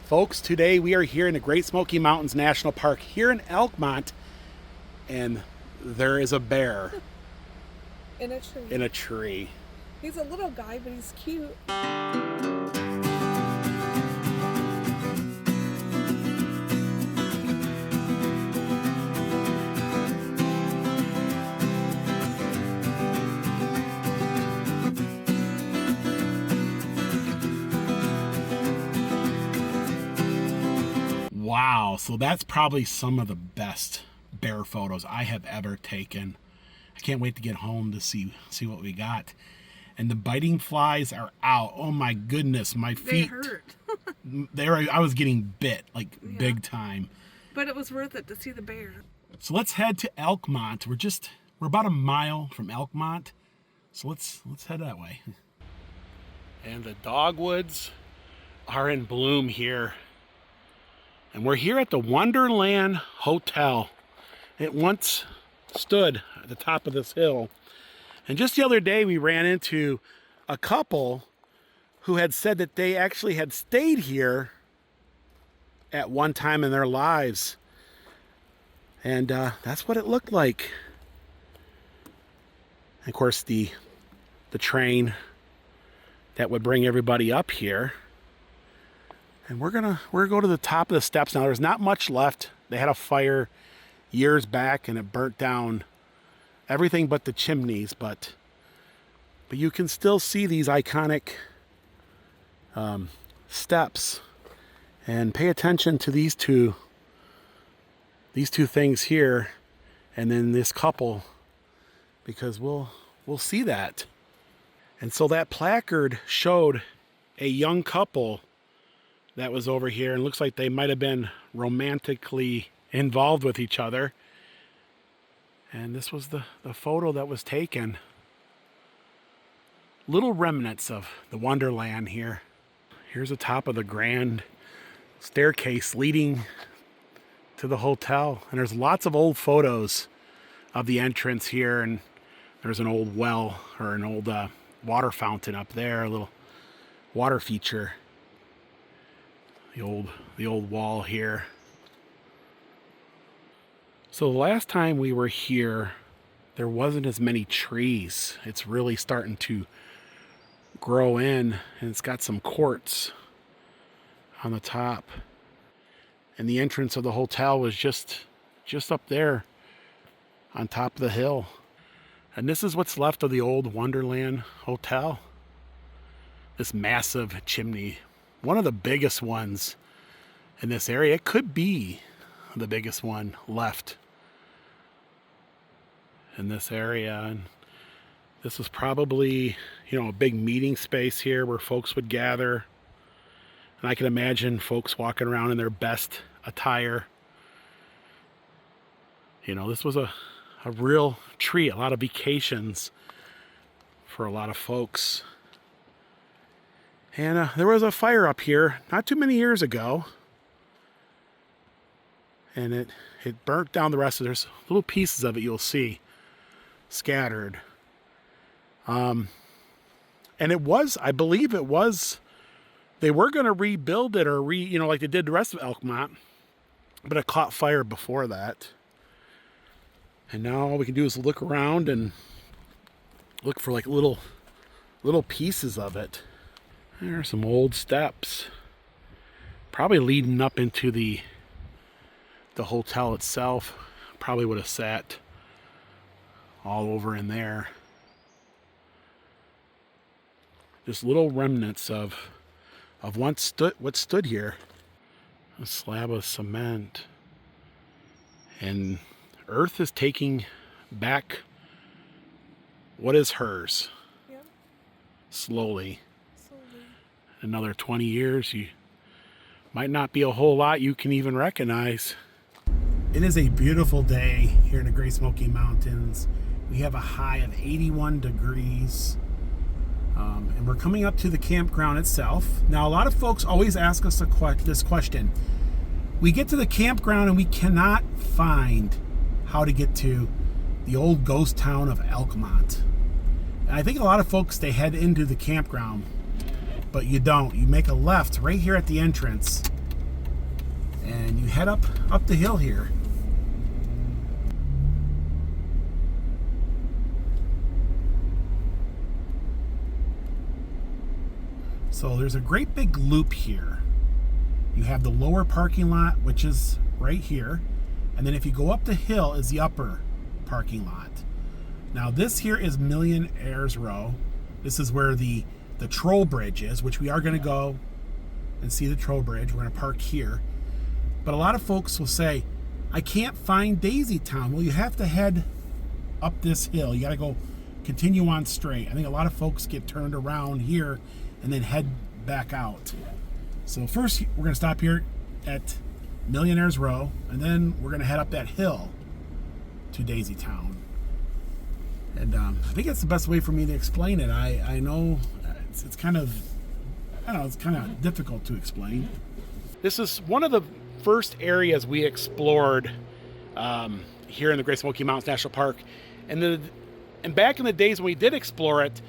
Folks, today we are here in the Great Smoky Mountains National Park here in Elkmont, and there is a bear in a tree. In a tree. He's a little guy, but he's cute. Wow, so that's probably some of the best bear photos I have ever taken. I can't wait to get home to see what we got. And the biting flies are out. Oh my goodness, my feet. They hurt. I was getting bit, like big time. But it was worth it to see the bear. So let's head to Elkmont. We're about a mile from Elkmont. So let's head that way. And the dogwoods are in bloom here. And we're here at the Wonderland Hotel. It once stood at the top of this hill. And just the other day we ran into a couple who had said that they actually had stayed here at one time in their lives. And that's what it looked like. And of course the train that would bring everybody up here. And we're gonna go to the top of the steps now. There's not much left. They had a fire years back and it burnt down everything but the chimneys, but you can still see these iconic steps. And pay attention to these two things here, and then this couple, because we'll see that. And so that placard showed a young couple that was over here, and looks like they might have been romantically involved with each other. And this was the photo that was taken. Little remnants of the Wonderland here. Here's the top of the grand staircase leading to the hotel. And there's lots of old photos of the entrance here. And there's an old well, or an old water fountain up there, a little water feature. The old wall here. So the last time we were here, there wasn't as many trees. It's really starting to grow in, and it's got some quartz on the top. And the entrance of the hotel was just up there on top of the hill. And this is what's left of the old Wonderland Hotel. This massive chimney. One of the biggest ones in this area. It could be the biggest one left in this area. And this was probably, a big meeting space here where folks would gather. And I can imagine folks walking around in their best attire. This was a real treat, a lot of vacations for a lot of folks. And there was a fire up here not too many years ago. And it burnt down the rest of it. There's little pieces of it you'll see scattered. And it was, I believe it was, they were going to rebuild it or like they did the rest of Elkmont. But it caught fire before that. And now all we can do is look around and look for like little pieces of it. There are some old steps, probably leading up into the hotel itself. Probably would have sat all over in there. Just little remnants of what stood here. A slab of cement. And Earth is taking back what is hers. Yeah. Slowly. Another 20 years, you might not be a whole lot you can even recognize. It is a beautiful day here in the Great Smoky Mountains. We have a high of 81 degrees. And we're coming up to the campground itself. Now, a lot of folks always ask us this question. We get to the campground and we cannot find how to get to the old ghost town of Elkmont. And I think a lot of folks, they head into the campground, but you don't. You make a left right here at the entrance, And you head up the hill here. So there's a great big loop here. You have the lower parking lot, which is right here. And then if you go up the hill is the upper parking lot. Now this here is Millionaires Row. This is where the troll bridge is, which we are going to go and see the troll bridge. We're going to park here. But a lot of folks will say, I can't find Daisy Town. Well, you have to head up this hill. You got to go continue on straight. I think a lot of folks get turned around here and then head back out. So first we're going to stop here at Millionaires Row, and then we're going to head up that hill to Daisy Town. And I think that's the best way for me to explain it. I know it's kind of, I don't know, it's kind of difficult to explain. This is one of the first areas we explored here in the Great Smoky Mountains National Park. And back in the days when we did explore it,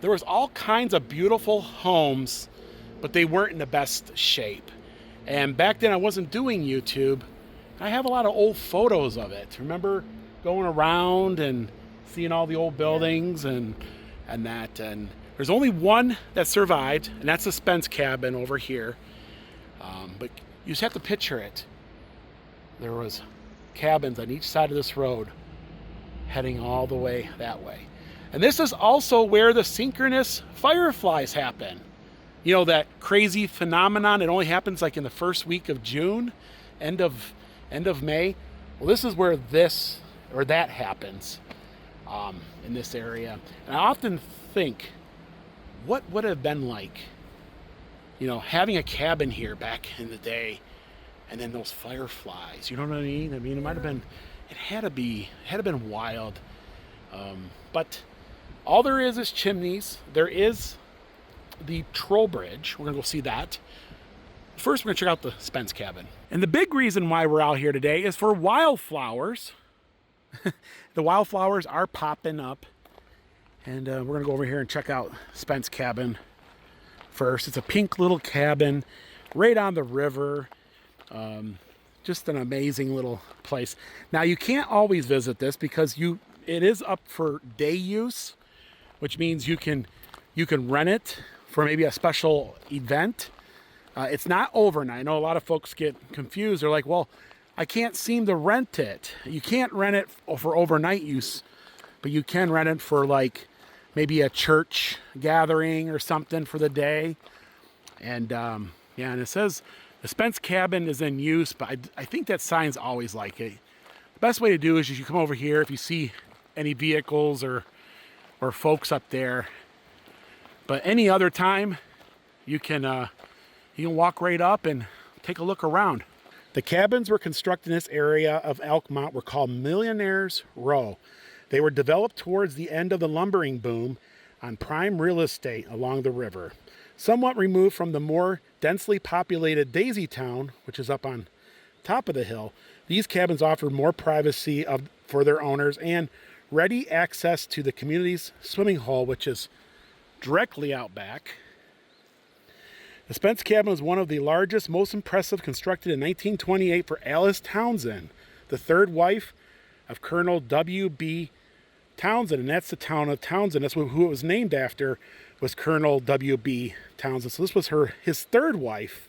there was all kinds of beautiful homes, but they weren't in the best shape. And back then I wasn't doing YouTube. I have a lot of old photos of it. Remember going around and seeing all the old buildings and that. And there's only one that survived, and that's the Spence Cabin over here. But you just have to picture it. There was cabins on each side of this road heading all the way that way. And this is also where the synchronous fireflies happen. You know, that crazy phenomenon, it only happens like in the first week of June, end of May. Well, this is where this or that happens in this area. And I often think, what would it have been like, you know, having a cabin here back in the day, and then those fireflies, you know what I mean? I mean, it might have been, it had to been wild. But all there is chimneys. There is the troll bridge. We're gonna go see that. First, we're gonna check out the Spence Cabin. And the big reason why we're out here today is for wildflowers. The wildflowers are popping up. And we're gonna go over here and check out Spence Cabin first. It's a pink little cabin right on the river. Just an amazing little place. Now you can't always visit this because it is up for day use, which means you can rent it for maybe a special event. It's not overnight. I know a lot of folks get confused. They're like, well, I can't seem to rent it. You can't rent it for overnight use, but you can rent it for like maybe a church gathering or something for the day. And yeah, and it says the Spence Cabin is in use, but I think that sign's always like it. The best way to do is you come over here if you see any vehicles or folks up there. But any other time, you can walk right up and take a look around. The cabins were constructed in this area of Elkmont were called Millionaires Row. They were developed towards the end of the lumbering boom on prime real estate along the river. Somewhat removed from the more densely populated Daisy Town, which is up on top of the hill, these cabins offered more privacy for their owners and ready access to the community's swimming hole, which is directly out back. The Spence Cabin was one of the largest, most impressive, constructed in 1928 for Alice Townsend, the third wife of Colonel W.B. Townsend, and that's the town of Townsend. That's who it was named after, was Colonel W.B. Townsend. So this was his third wife,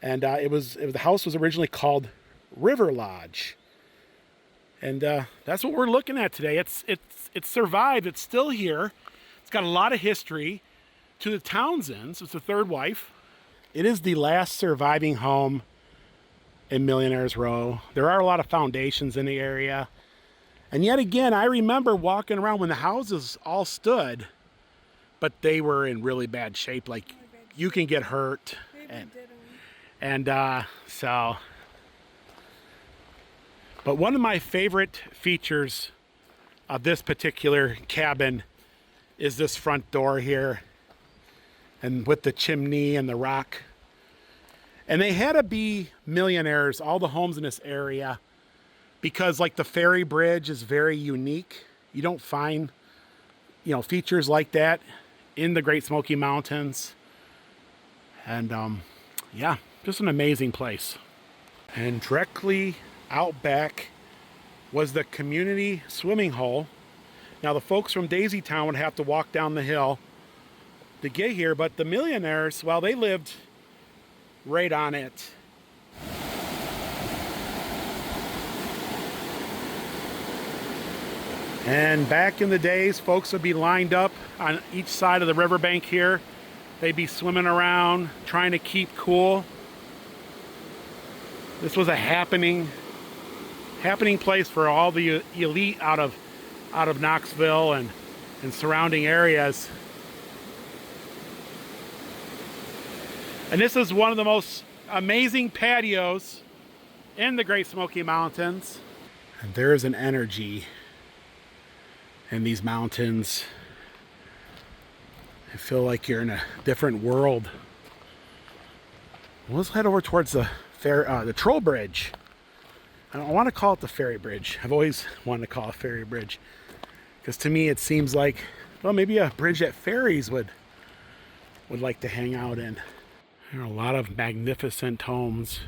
and the house was originally called River Lodge, and that's what we're looking at today. It's survived. It's still here. It's got a lot of history to the Townsends. It's the third wife. It is the last surviving home in Millionaires Row. There are a lot of foundations in the area. And yet again, I remember walking around when the houses all stood, but they were in really bad shape. Like, you can get hurt. So, but one of my favorite features of this particular cabin is this front door here, and with the chimney and the rock. And they had to be millionaires, all the homes in this area, because like the ferry bridge is very unique. You don't find, features like that in the Great Smoky Mountains. And yeah, just an amazing place. And directly out back was the community swimming hole. Now the folks from Daisy Town would have to walk down the hill to get here, but the Millionaires, well, they lived right on it. And back in the days, folks would be lined up on each side of the riverbank here. They'd be swimming around, trying to keep cool. This was a happening place for all the elite out of Knoxville and surrounding areas. And this is one of the most amazing patios in the Great Smoky Mountains. And there's an energy in these mountains. I feel like you're in a different world. Well, let's head over towards the troll bridge. I don't want to call it the ferry bridge. I've always wanted to call it a ferry bridge, because to me it seems like, well, maybe a bridge that ferries would like to hang out in. There are a lot of magnificent homes.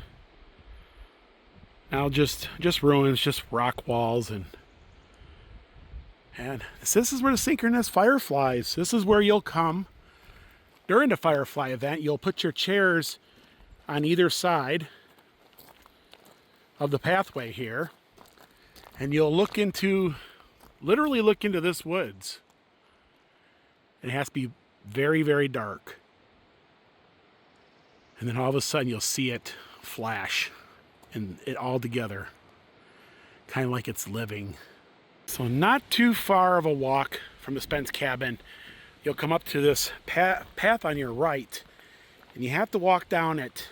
Now just ruins, just rock walls, and this is where the synchronous fireflies. This is where you'll come during the firefly event. You'll put your chairs on either side of the pathway here, and you'll literally look into this woods. It has to be very, very dark. And then all of a sudden you'll see it flash and it all together, kind of like it's living. So not too far of a walk from the Spence Cabin, you'll come up to this path on your right, and you have to walk down it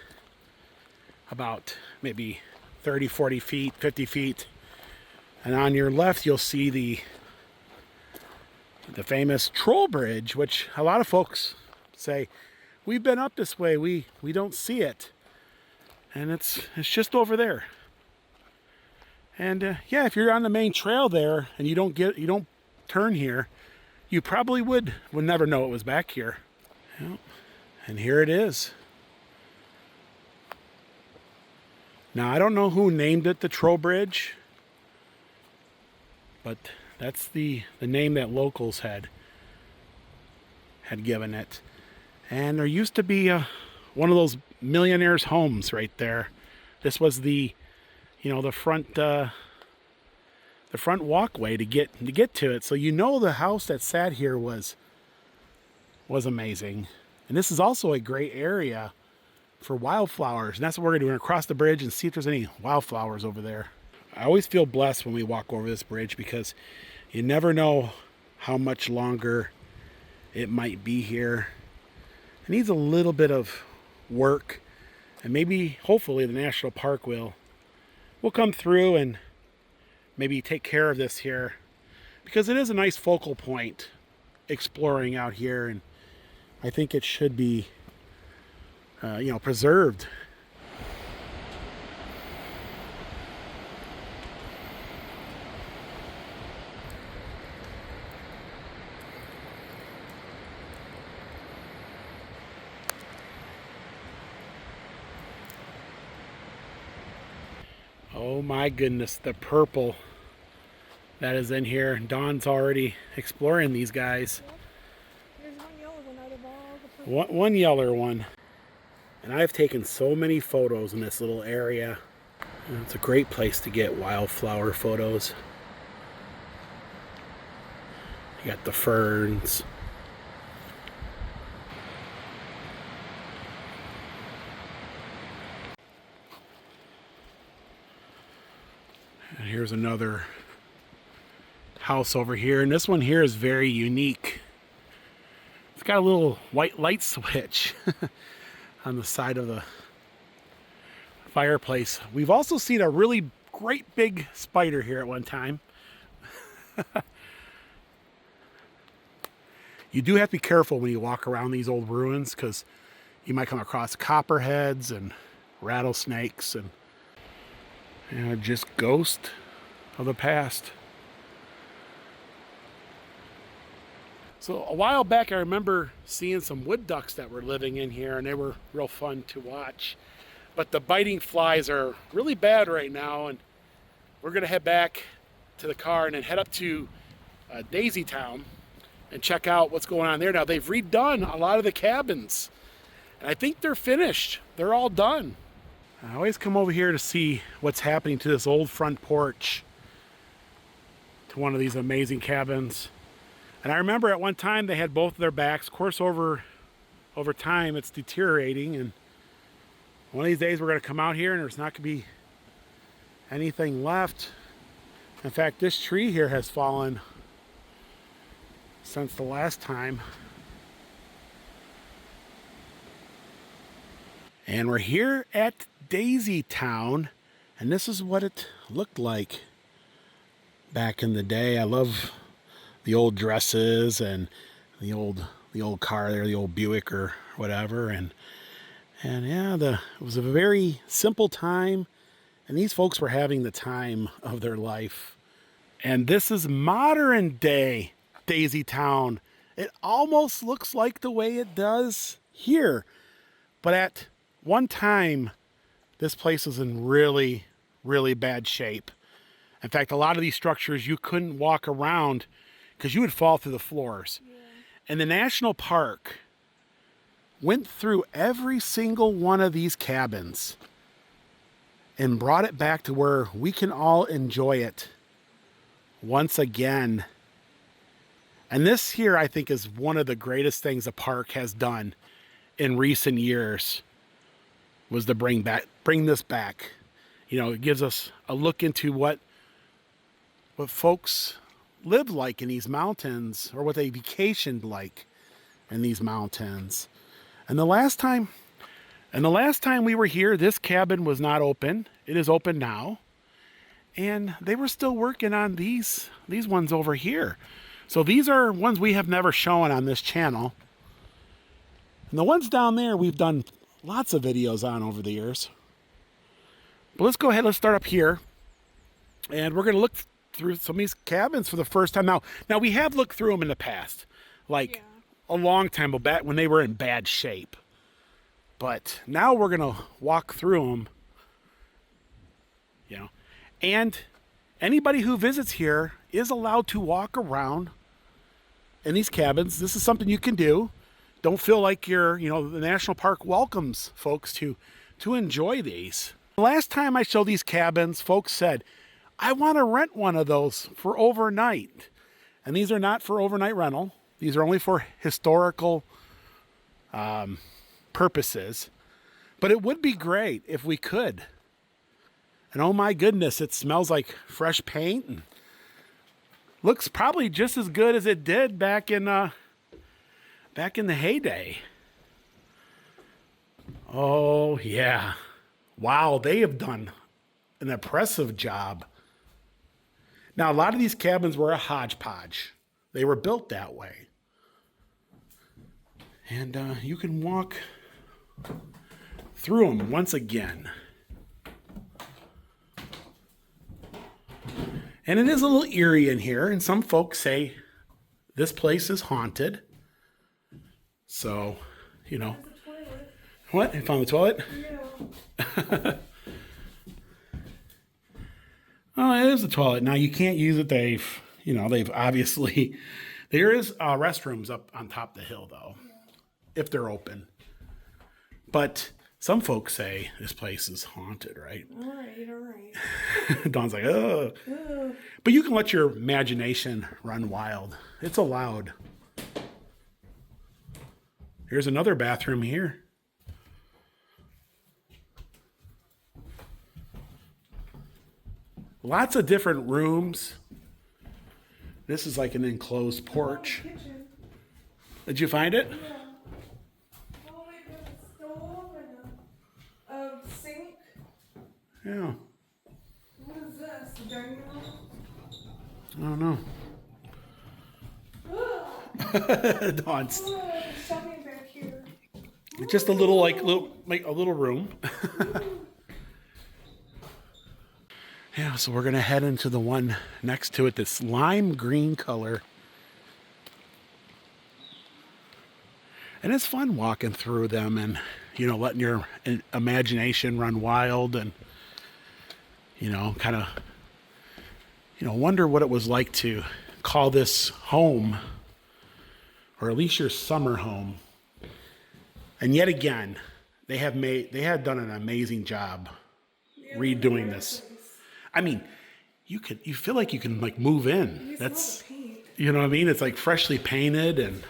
about maybe 30, 40 feet, 50 feet. And on your left, you'll see the famous troll bridge, which a lot of folks say, we've been up this way, we don't see it. And it's just over there. And yeah, if you're on the main trail there and you don't turn here, you probably would never know it was back here. Yep. And here it is. Now, I don't know who named it the Troll Bridge, but that's the name that locals had given it. And there used to be one of those millionaires' homes right there. This was the front walkway to get to it. So the house that sat here was amazing. And this is also a great area for wildflowers, and that's what we're going to do. We're going to cross the bridge and see if there's any wildflowers over there. I always feel blessed when we walk over this bridge, because you never know how much longer it might be here. It needs a little bit of work, and maybe, hopefully, the National Park will come through and maybe take care of this here, because it is a nice focal point exploring out here, and I think it should be preserved. Oh my goodness, the purple that is in here. Dawn's already exploring these guys. There's one yellow one out of all the purple. One yeller one. And I've taken so many photos in this little area. And it's a great place to get wildflower photos. You got the ferns. And here's another house over here. And this one here is very unique. It's got a little white light switch on the side of the fireplace. We've also seen a really great big spider here at one time. You do have to be careful when you walk around these old ruins, because you might come across copperheads and rattlesnakes and just ghosts of the past. So a while back, I remember seeing some wood ducks that were living in here, and they were real fun to watch. but the biting flies are really bad right now, and we're gonna head back to the car and then head up to Daisy Town and check out what's going on there. Now they've redone a lot of the cabins, and I think they're finished. They're all done. I always come over here to see what's happening to this old front porch to one of these amazing cabins. And I remember at one time they had both of their backs. Of course, over time it's deteriorating, and one of these days we're going to come out here and there's not going to be anything left. In fact, this tree here has fallen since the last time. And we're here at Daisy Town, and this is what it looked like back in the day. I love the old dresses and the old car there, the old Buick or whatever, and yeah, it was a very simple time, and these folks were having the time of their life. And this is modern day Daisy Town. It almost looks like the way it does here, but at one time this place was in really, really bad shape. In fact, a lot of these structures you couldn't walk around because you would fall through the floors. Yeah. And the national park went through every single one of these cabins and brought it back to where we can all enjoy it once again. And this here, I think, is one of the greatest things the park has done in recent years, was to bring this back. You know, it gives us a look into what folks lived like in these mountains, or what they vacationed like in these mountains. And the last time we were here, this cabin was not open. It is open now. And they were still working on these ones over here. So these are ones we have never shown on this channel. And the ones down there we've done lots of videos on over the years. But let's go ahead, let's start up here. And we're going to look through some of these cabins for the first time. Now we have looked through them in the past, like a long time back when they were in bad shape. But now we're going to walk through them, you know. And anybody who visits here is allowed to walk around in these cabins. This is something you can do. Don't feel like the national park welcomes folks to enjoy these. The last time I showed these cabins, folks said, I want to rent one of those for overnight. And these are not for overnight rental. These are only for historical purposes. But it would be great if we could. And oh my goodness, it smells like fresh paint and looks probably just as good as it did back in the heyday. Oh yeah. Wow, they have done an impressive job. Now, a lot of these cabins were a hodgepodge. They were built that way. And you can walk through them once again. And it is a little eerie in here, and some folks say this place is haunted. So, you know. What? You found the toilet? Yeah. Oh, it is a toilet. Now, you can't use it. They've obviously, there is restrooms up on top of the hill, though, if they're open. But some folks say this place is haunted, right? All right. Dawn's like, ugh. Ugh. But you can let your imagination run wild. It's allowed. Here's another bathroom here. Lots of different rooms. This is like an enclosed porch. Did you find it? Yeah. Oh, they got a stove and a sink. Yeah. What is this? The dining room? I don't know. Dawn's Something back here. just a little a little room. Yeah, so we're gonna head into the one next to it, this lime green color. And it's fun walking through them, and you know, letting your imagination run wild and, you know, kind of, you know, wonder what it was like to call this home, or at least your summer home. And yet again, they had done an amazing job redoing this. I mean, you feel like you can like move in. That's, you know what I mean? It's like freshly painted and.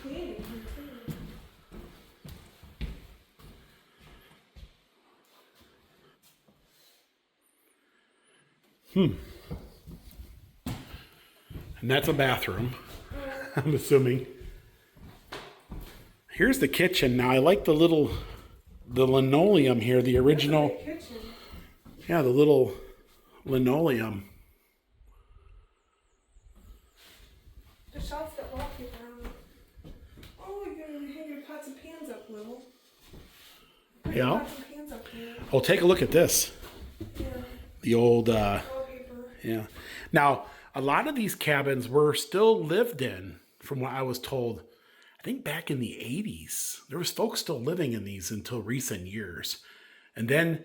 And that's a bathroom, I'm assuming. Here's the kitchen. Now I like the linoleum here, the original. Yeah, the little linoleum. The shelves got wallpaper on them. Oh, you're gonna hang your pots and pans up, Little. Yeah. Pots and pans up there. Oh, take a look at this. Yeah. The old, Wallpaper. yeah. Now, a lot of these cabins were still lived in, from what I was told. I think back in the 80s, there was folks still living in these until recent years. And then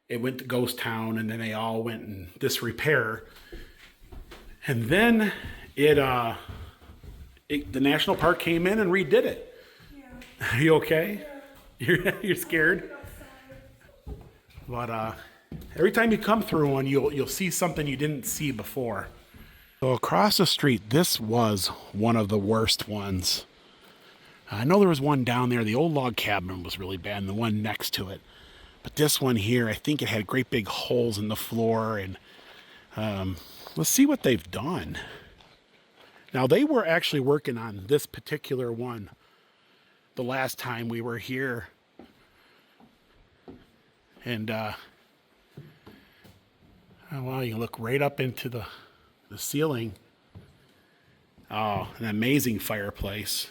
it went to ghost town, and then they all went in disrepair. And then the national park came in and redid it. Yeah. Are you okay? Yeah. You're scared? But every time you come through one, you'll see something you didn't see before. So across the street, this was one of the worst ones. I know there was one down there. The old log cabin was really bad, and the one next to it. But this one here, I think it had great big holes in the floor. And let's see what they've done. Now, they were actually working on this particular one the last time we were here. And, well, you look right up into the ceiling. Oh, an amazing fireplace.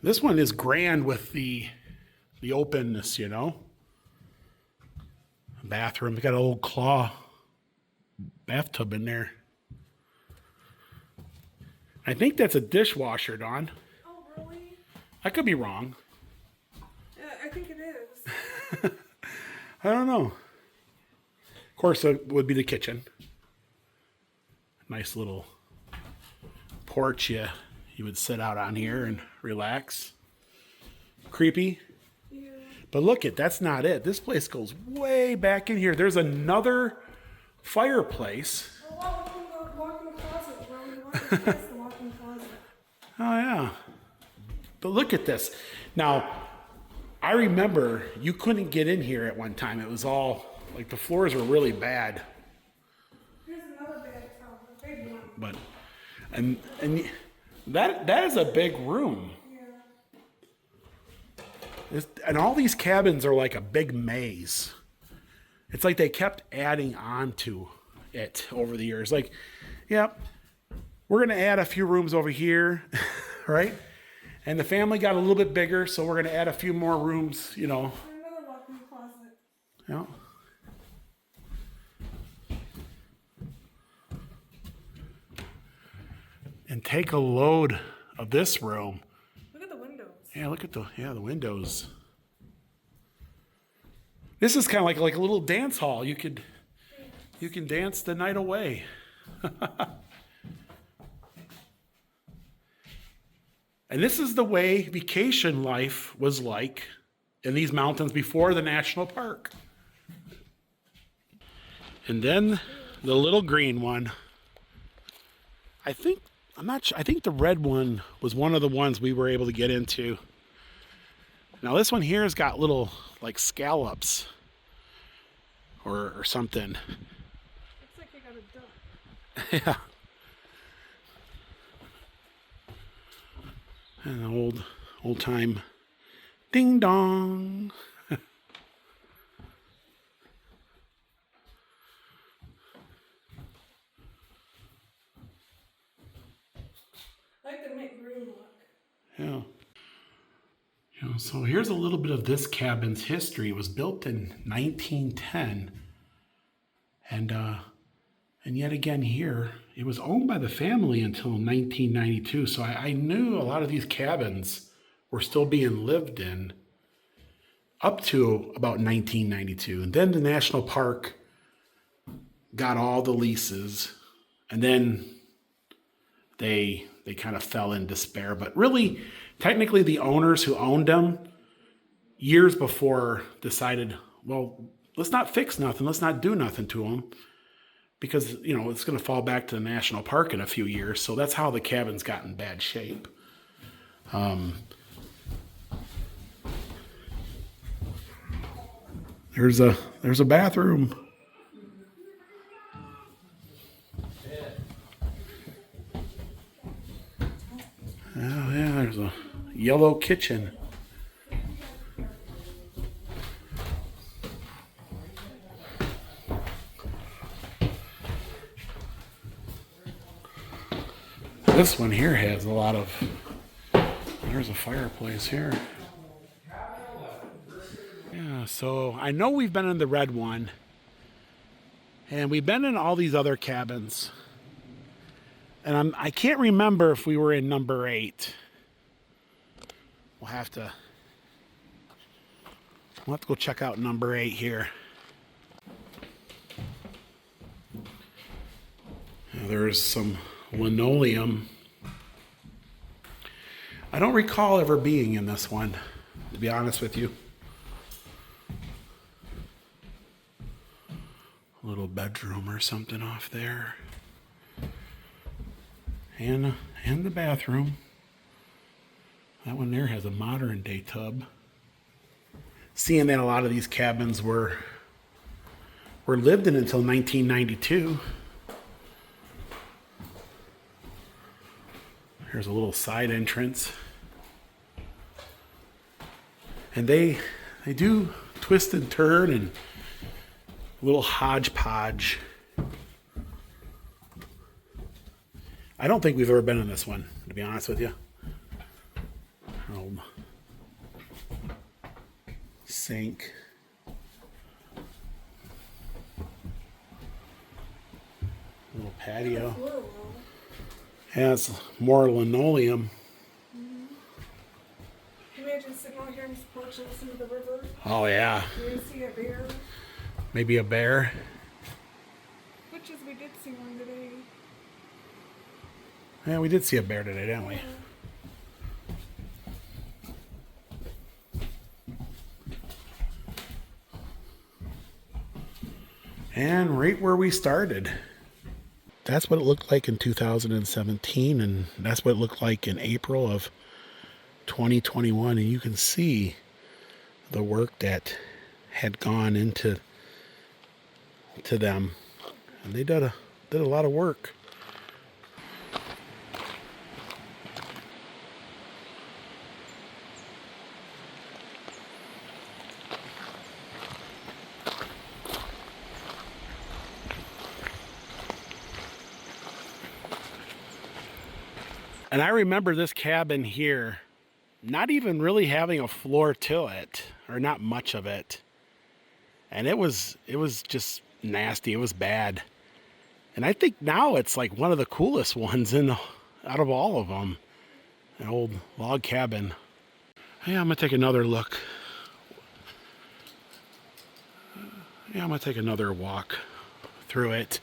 This one is grand with the openness, you know. Bathroom, we got an old claw bathtub in there. I think that's a dishwasher, Dawn. Oh, really? I could be wrong. I think it is. I don't know. Of course, it would be the kitchen. Nice little porch you would sit out on here and relax. Creepy. Yeah. But look that's not it. This place goes way back in here. There's another fireplace. Oh, walk-in closet. Where we walk past the walk-in closet. Oh, yeah. But look at this. Now, I remember you couldn't get in here at one time. It was all, like, the floors were really bad. Here's another big one. But, and that is a big room. Yeah. And all these cabins are like a big maze. It's like they kept adding on to it over the years. Like, yep, we're going to add a few rooms over here, right? And the family got a little bit bigger, so we're going to add a few more rooms, you know. Another walk-in closet. Yeah. And take a load of this room. Look at the windows. Yeah, look at the windows. This is kind of like a little dance hall. You can dance the night away. And this is the way vacation life was like in these mountains before the national park. And then the little green one. I think the red one was one of the ones we were able to get into. Now this one here has got little like scallops or something. Looks like you got a duck. Yeah. An old time ding dong. I like the mint green look. Yeah. You know, so here's a little bit of this cabin's history. It was built in 1910. And And yet again here, it was owned by the family until 1992. So I knew a lot of these cabins were still being lived in up to about 1992. And then the national park got all the leases, and then they kind of fell in despair. But really, technically the owners who owned them years before decided, well, let's not fix nothing. Let's not do nothing to them, because, you know, it's going to fall back to the national park in a few years. So that's how the cabins got in bad shape. There's a bathroom. Oh yeah, there's a yellow kitchen. This one here has a lot of, there's a fireplace here. Yeah, so I know we've been in the red one, and we've been in all these other cabins, and I can't remember if we were in number 8. We'll have to go check out number 8 here. There's some linoleum. I don't recall ever being in this one, to be honest with you. A little bedroom or something off there. And the bathroom. That one there has a modern day tub. Seeing that a lot of these cabins were lived in until 1992. Here's a little side entrance. And they do twist and turn and a little hodgepodge. I don't think we've ever been in this one, to be honest with you. Sink. Little patio. Has more linoleum. Imagine sitting out here on this porch and listening to the river. Oh yeah. You see a bear. Maybe a bear. Which is, we did see one today. Yeah, we did see a bear today, didn't we? And right where we started. That's what it looked like in 2017, and that's what it looked like in April of 2021. And you can see the work that had gone into them. And they did a lot of work. And I remember this cabin here not even really having a floor to it, or not much of it. And it was just nasty. It was bad. And I think now it's like one of the coolest ones out of all of them. An old log cabin. Yeah, I'm gonna take another look. Yeah, I'm gonna take another walk through it.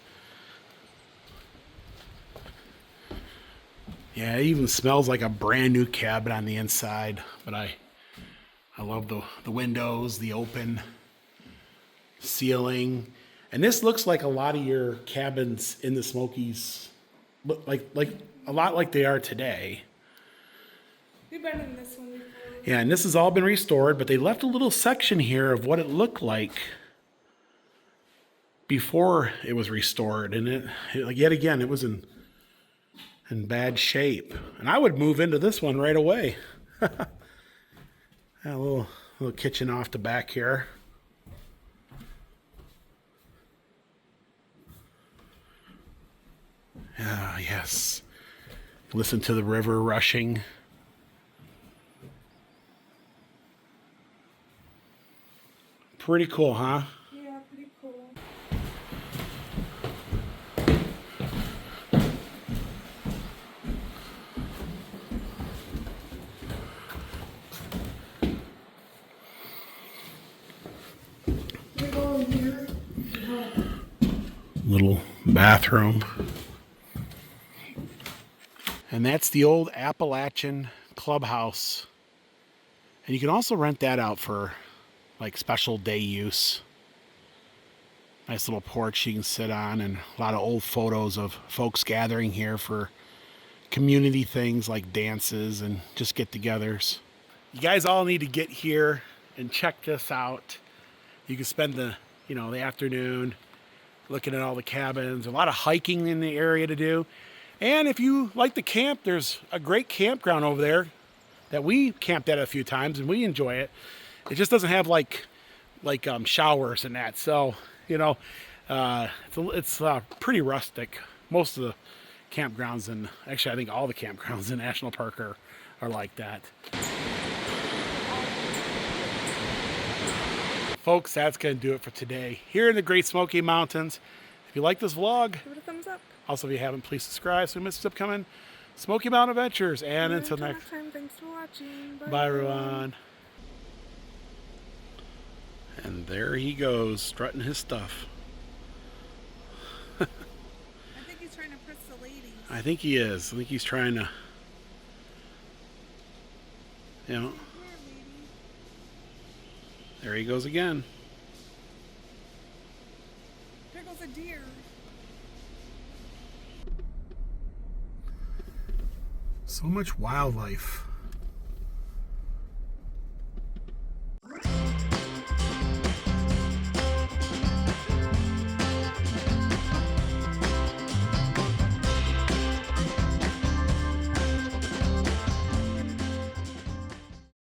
Yeah, it even smells like a brand new cabin on the inside. But I love the windows, the open ceiling. And this looks like a lot of your cabins in the Smokies, like a lot like they are today. We've been in this one before. Yeah, and this has all been restored, but they left a little section here of what it looked like before it was restored. And it yet again, it was in bad shape. And I would move into this one right away. A little kitchen off the back here. Ah, yes. Listen to the river rushing. Pretty cool, huh? Yeah, pretty cool. in here. Little bathroom. And that's the old Appalachian clubhouse. And you can also rent that out for like special day use. Nice little porch you can sit on, and a lot of old photos of folks gathering here for community things like dances and just get-togethers. You guys all need to get here and check this out. You can spend the afternoon looking at all the cabins. A lot of hiking in the area to do. And if you like to camp, there's a great campground over there that we camped at a few times and we enjoy it. It just doesn't have like showers and that. So, it's pretty rustic. Most of the campgrounds, and actually I think all the campgrounds in National Park are like that. Folks, that's going to do it for today here in the Great Smoky Mountains. If you like this vlog, Give it a thumbs up. Also, if you haven't, please subscribe so you miss upcoming Smoky Mountain adventures. And until next time, thanks for watching. Bye, everyone. And there he goes, strutting his stuff. I think he's trying to press the ladies. I think he is. I think he's trying to, there he goes again. There goes a deer. So much wildlife.